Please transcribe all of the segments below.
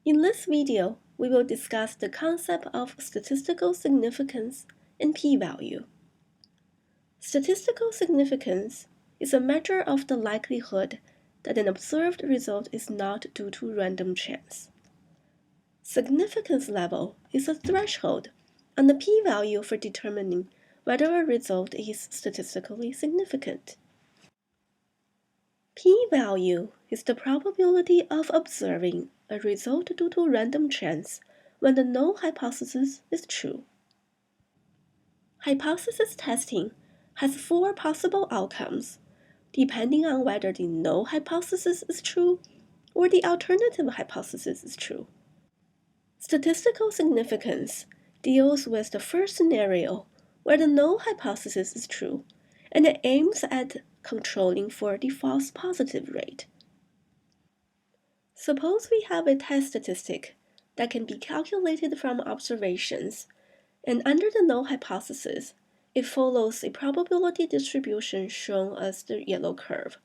In this video, we will discuss the concept of statistical significance and p-value. Statistical significance is a measure of the likelihood that an observed result is not due to random chance. Significance level is a threshold and the p-value for determining whether a result is statistically significant. P-value is the probability of observing a result due to random chance when the null hypothesis is true. Hypothesis testing has four possible outcomes, depending on whether the null hypothesis is true or the alternative hypothesis is true. Statistical significance deals with the first scenario where the null hypothesis is true, and it aims at controlling for the false positive rate. Suppose we have a test statistic that can be calculated from observations, and under the null hypothesis, it follows a probability distribution shown as the yellow curve.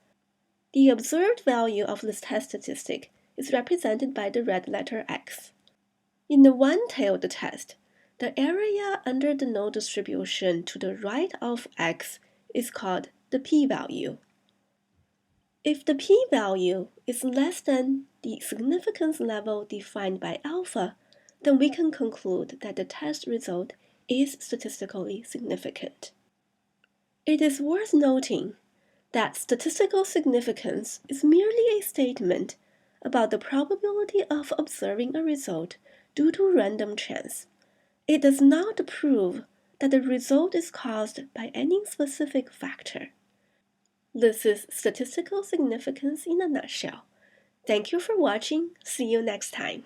The observed value of this test statistic is represented by the red letter X. In the one-tailed test, the area under the null distribution to the right of X is called the p-value. If the p-value is less than the significance level defined by alpha, then we can conclude that the test result is statistically significant. It is worth noting that statistical significance is merely a statement about the probability of observing a result due to random chance. It does not prove that the result is caused by any specific factor. This is statistical significance in a nutshell. Thank you for watching. See you next time.